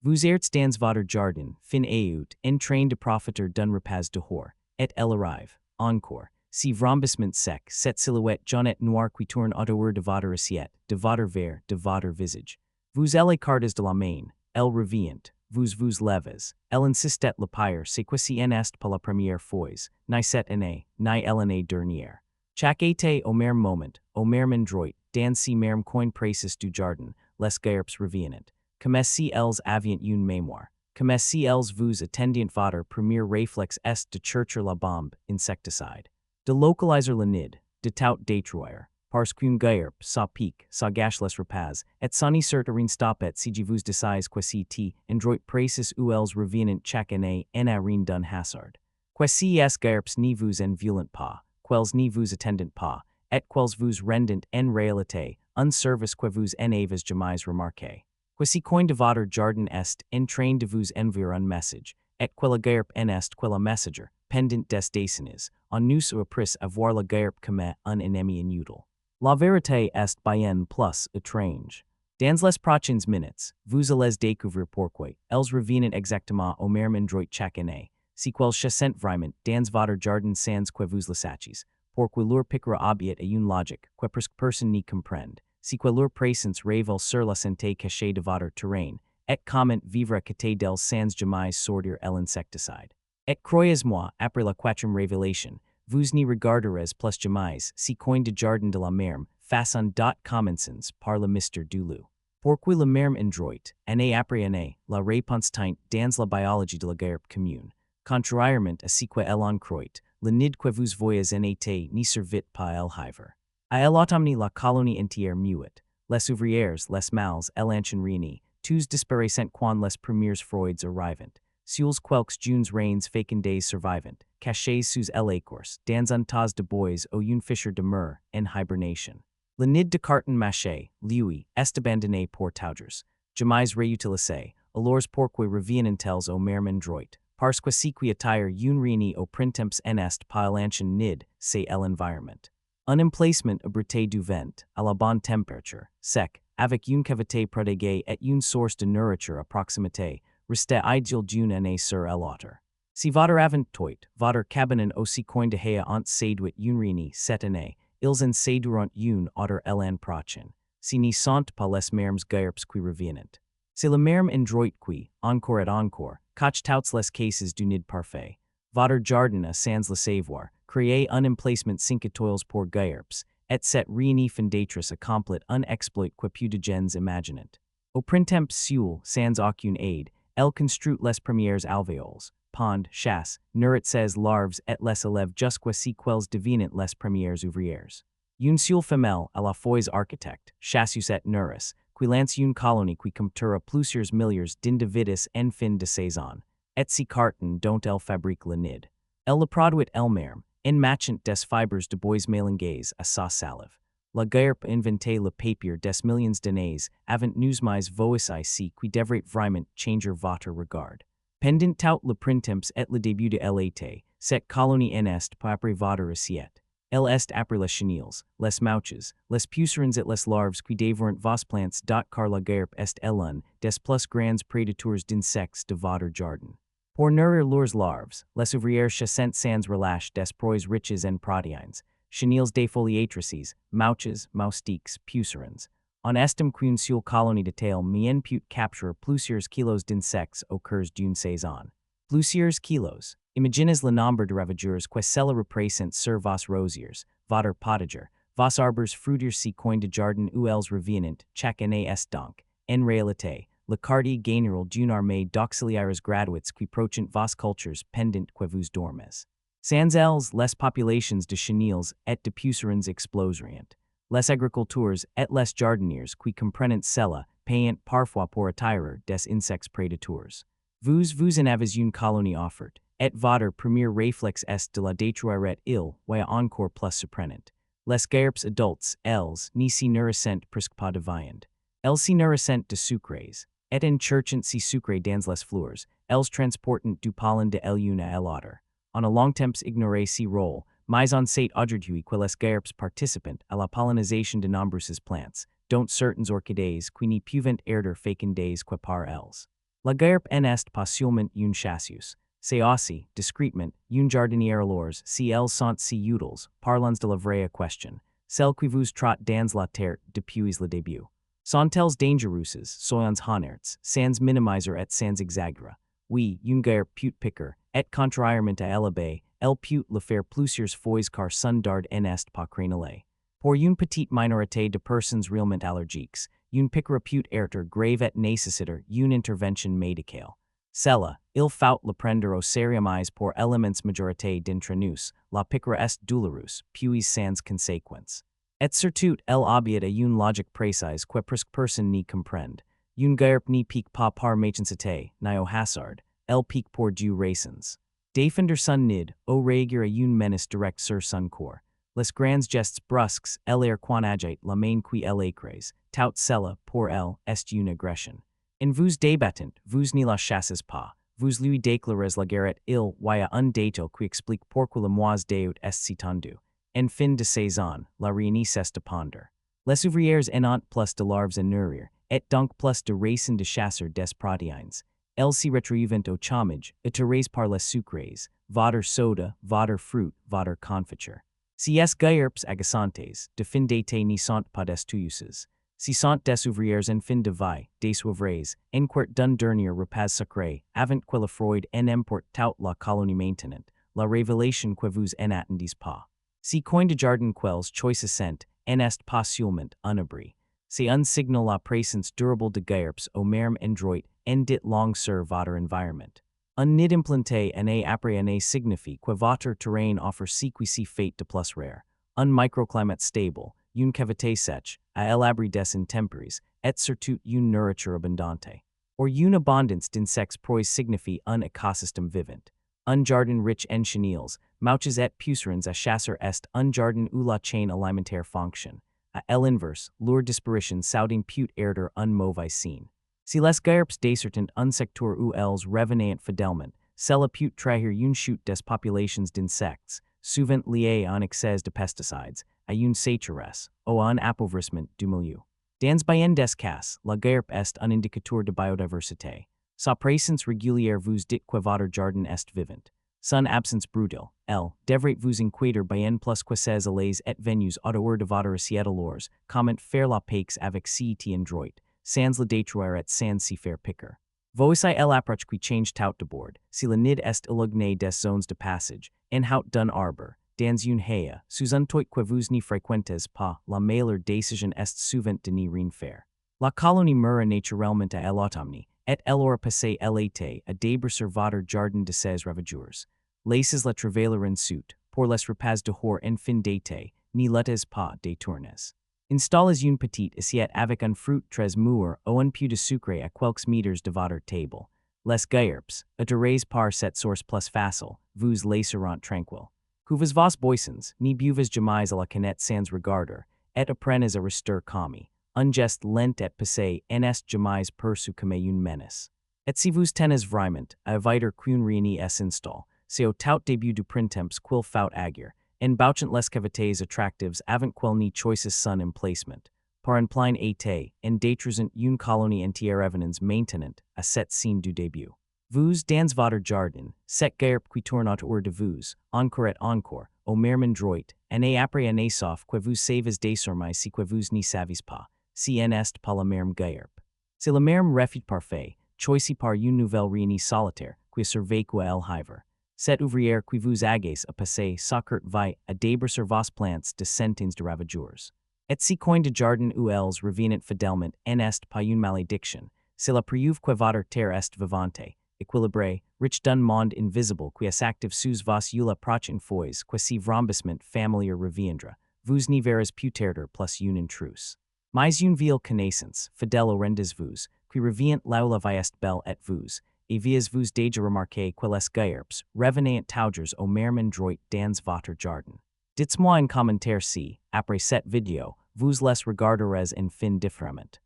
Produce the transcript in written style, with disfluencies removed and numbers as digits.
Vous dans votre jardin, fin août, en train de profiter d'un repas dehors, et-elle arrive, encore, si vrombissement sec, cette silhouette jaunette noire qui tourne autour de votre assiette, de votre verre, de votre visage. Vous elle cartes de la main, elle revient, vous levez, elle insistait le pire, c'est quasi en est pour la première fois, ni cette année, ni l'année dernière. Chaque été au même moment, au même endroit, dans si même coin précis du jardin, les guêpes reviennent. Comme si elles avaient une mémoire. Comme si elles vous attendaient votre premier réflexe est de chercher la bombe, insecticide. De localiser le nid, de tout détruire. Parce qu'une guêpe, sa pique, sa gâche les repas, et soni certain stoppet si vous décise quasi t, endroit précis où elles reviennent chaque année en a rien d'un hasard. Quasi es guêpes ni vous en violent pas, quels ni vous attendent pas, et quels vous rendent en réalité, un service que vous en avez jamais remarqué. Quasi coin de votre jardin est en train de vous envier un message, et quella guêpe en est quella messenger, pendant des décennies, en nous ou après avoir la guêpe comme un ennemi inutile. La vérité est bien plus étrange. Dans les prochaines minutes, vous allez découvrir pourquoi elles reviennent exactement au même endroit chaque année, si quelles chassent vraiment dans votre jardin sans que vous le sachiez, pourquoi leur piquera objet à une logique que presque personne n'y comprend, si que leur présence révèle sur la santé cachée de votre terrain, et comment vivre côté d'elles sans jamais sortir l'insecticide. Et croyez-moi, après la quatrième révélation, vous n'y regarderez plus jamais si coin de jardin de la même façon dot commensons par le Mr. Dulu. Pourquoi le même endroit, année après année, la réponse tient dans la biologie de la guêpe commune. Contrairement à ce que elle en croit, le nid que vous voyez en été n'y servit pas elle hiver. À l'automne la colonie entière muet, les ouvrières, les mâles, l'ancien réunis, tous disparaissent quand les premiers froids arrivent. Seuls quelques junes rains fécondes survivent, cachés sous l'écorce, dans un tas de bois ou une fisher demeure, en hibernation. Le nid de carton mâché, lui, est abandonné pour toujours. Jamais réutilisé, alors pourquoi reviennent-elles au même endroit, parce que si qui attire une réunie au printemps en est pas l'ancien nid, c'est l'environnement. Un emplacement abrité du vent, à la bonne température, sec, avec une cavité protégée et une source de nourriture à proximité, restait idéal d'une année sur l'autre. Si votre aventoit, votre cabinet aussi coin de hea ant séduit une réunie cette année, ils en séduiront une autre l'an prochain. Si n'y sont pas les mêmes guêpes qui reviennent. C'est le même endroit qui, encore et encore, cache toutes les cases du nid parfait. Votre jardin a sans le savoir, créé un emplacement 5 étoiles pour guêpes, et cette réunie fondatrice accomplit un exploit que peu de gens imaginent. Au printemps seul, sans aucune aide, elle construit les premières alvéoles, pond, chasse, nourrit ses larves et les élève jusqu'à ce qu'elles deviennent les premières ouvrières. Une seule femelle à la fois architecte, chasseuse et nourrice, qui lance une colonie qui comptera plusieurs milliers d'individus en fin de saison, et si carton dont elle fabrique le nid. Elle le produit elle-même, en matchant des fibres de bois mélanges à sa salive. La guêpe inventé le papier des millions d'années avant nous mais vous ici qui devrait vraiment changer votre regard. Pendant tout le printemps et le début de l'été, cette colonie en est pas après votre assiette. Elle est après les chenilles, les mouches, les pucerons et les larves qui dévorent vos plantes car la guêpe est l'un des plus grands prédateurs d'insectes de votre jardin. Pour nourrir leurs larves, les ouvrières chassent sans relâche des proies riches en protéines, chenilles défoliatrices, mouches, moustiques, pucerons. On estime qu'une seule colonie de telle mien peut capturer plusieurs kilos d'insectes au cours d'une saison. Plusieurs kilos. Imaginez le nombre de ravageurs que cela représente sur vos rosiers, votre potager, vos arbres fruitiers si coin de jardin où elles reviennent chaque année est donc, en réalité, le quartier général d'une armée d'auxiliaires gratuits qui protègent vos cultures pendant que vous dormez. Sans elles, les populations de chenilles et de pucerons exploseraient. Les agriculteurs et les jardiniers qui comprennent cela payent parfois pour attirer des insectes prédateurs. Vous en avez une colonie offerte, et votre premier réflexe est de la détruire et il ou encore plus surprenant. Les guêpes adultes, elles, n'y s'y nourrissent presque pas de viande. Elles s'y nourrissent de sucres, et en cherchant si sucre dans les fleurs, elles transportent du pollen de l'une à l'autre. On a longtemps ignoré si rôle, mais on sait aujourd'hui que les guêpes participent à la pollinisation de nombreuses plantes, dont certaines orchidées qui n'y peuvent être fécondées que par elles. La guêpe en est pas une chassuse. C'est aussi, discrètement, une jardinière alors, si elle sont si utils, parlons de la vraie question, celle qui vous trot dans la terre depuis le début. Sont-elles dangereuses, soyons honnêtes, sans minimiser et sans exagérer. Oui, une guêpe peut piquer, et contrairement à elle peut le faire plusieurs fois car son dard en est pas crénelé. Pour une petite minorité de personnes réellement allergiques, une piqûre peut être grave et nécessiter une intervention médicale. Cela, il faut le prendre au sérieux pour elements majorité d'entre nous, la piqûre est douloureuse, puis sans conséquence. Et surtout, elle obéit à une logique précise que presque personne n'y comprend. Une guêpe n'y pique pas par méchanceté, ni au hasard, elle pique pour deux raisons. Défendre son nid, au réagir à une menace directe sur son corps. Les grands gestes brusques, elle quan agite la main qui elle écrase, tout cela, pour elle, est une agression. En vous débattant, vous n'y la chassez pas, vous lui déclarez la guerre il y a un détail qui explique pourquoi le mois d'août est si tendu. En fin de saison, la rien est de ponder. Les ouvrières en ont plus de larves à nourrir, et donc plus de raisins de chasseurs des protéines. Elles s'y retrouvent au chômage, attirées par les sucres, votre soda, votre fruit, votre confiture. Si es guêpes agaçantes, de fin d'été n'y sont pas destueuses. Si sont des ouvrières en fin de vie, des ouvriers, en quart d'un dernier repas sucré, avant que la Freud en emporte toute la colonie maintenant, la révélation que vous en attendez pas. Si coin de jardin quels choice scent, en est pas seulement un abri. C'est un signal la présence durable de guêpes au même endroit, en dit long sur votre environnement. Un nid implanté année après année signifie que votre terrain offre ce qui s'y fait de plus rare. Un microclimat stable, une cavité sèche, à l'abri des intempéries, et surtout une nourriture abondante. Or une abondance d'insectes prois signifie un écosystème vivant. Un jardin riche en chenilles, mouches et pucerons à chasser est un jardin où la chaîne alimentaire fonctionne. À l'inverse, leur disparition souding pute erder un mauvais signe. Si les guêpes dessertent un secteur où elles reviennent fidèlement, cela peut trahir une chute des populations d'insectes, souvent liées à un excès de pesticides, à une sécheresse, ou à un appauvrissement du milieu. Dans bien des cas, la guêpe est un indicateur de biodiversité. Sa présence régulière vous dit que votre jardin est vivant. Son absence brutale, elle, devrait vous inquiéter bien plus que ces allées et venues autour de votre assiette alors, comment faire la paix avec cet endroit, sans le détruire et sans s'y faire piquer. Voici l'approche qui change tout de bord, si le nid est illuminé des zones de passage, en haut d'un arbre, dans une haie, sous un toit que vous n'y fréquentez pas, la meilleure décision est souvent de n'y rien faire. La colonie meurt naturellement à l'automne, et alors passé l'été à débris sur votre jardin de ses ravageurs. Laissez la travailler en soute, pour les repas dehors en fin d'été, n'y laissez pas des tourner. Installez une petite assiette avec un fruit très mûr ou un peu de sucre à quelques mètres de votre table. Les guêpes, attirées par cette source plus facile, vous laisseront tranquille. Couvez vos boissons, ni buvez jamais à la canette sans regarder, et apprenez à rester calme. Un geste lent et passé en est jamais perçu comme une menace. Et si vous tenez vraiment à éviter qu'une réunie s'installe, c'est au tout début du printemps qu'il faut agir, en bouchant les cavités attractives avant qu'elles n'y choisissent son emplacement. Par un plein été, en détruisant une colonie entière evidence maintenant à cette scène du début. Vous, dans votre jardin, cette guêpe qui tourne autour de vous, encore et encore, au même endroit, année après année sauf que vous savez désormais si que vous n'y savez pas, si en est pas la même guêpe. C'est le même refuge parfait, choisi par une nouvelle réunie solitaire, qui survécu à l'hiver. Cette ouvrière qui vous agace à passer sa vie à débris sur vos plantes de centaines de ravageurs. Et si coin de jardin où elles reviennent fidèlement en est pas une malédiction, c'est la preuve que votre terre est vivante, équilibrée, riche d'un monde invisible qui est actif sous vos yeux la prochaine fois que si vrombissement familier reviendra, vous n'y verrez peut-être plus une intruse. Mais une ville connaissance, fidèle au rendez-vous, qui revient là où la vie est belle et vous, et vies vous déjà remarqué que les guêpes revenaient toujours au même endroit dans votre jardin. Dites-moi en commentaire si, après cette vidéo, vous les regarderez en fin différemment.